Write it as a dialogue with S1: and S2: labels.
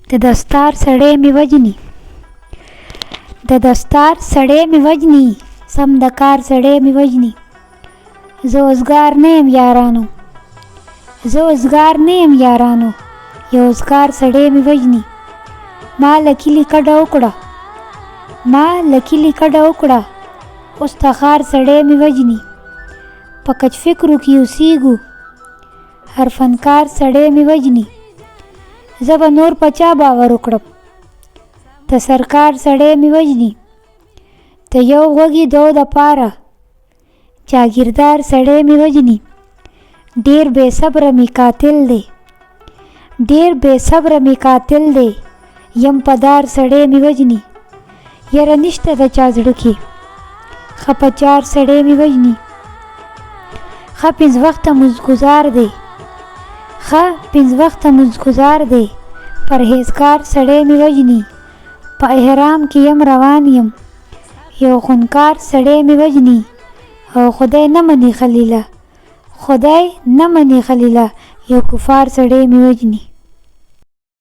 S1: د دستار سړی مې وژني، د دستار سړی مې وژني، سم د کار سړی مې وژني. زه اوزګار نه یم یارانو، زه اوزګار نه یم یارانو، یو اوزګار سړی مې وژني. ما له کلي کډه وکړه، ما له کلي کډه وکړه، اوس د ښار سړی مې وژني. په کچ فکرو کې اوسېږو، هر فنکار سړی مې وژني. زه به نور په چا باور وکړم، د سرکار سړی مې وژني. د یو غوږي دو دپاره جاګیردار سړی مې وژني. ډېر بې صبره مې قاتل دی، ډېر بې صبره مې قاتل دی، یم په دار سړی مې وژني. یره نشته د چا زړه کې ښه په چار سړی مې وژني. ښه پنځه وخته مزدګزار دی، ښه پنځه وخته مزدګزار دی، پرهیزګار سړی مې وژني. په احرام کې یم روان یم، یو خونکار سړی مې وژني. او خدای نه مني خلیله، خدای نه مني خلیله، یو کفار سړی مې وژني.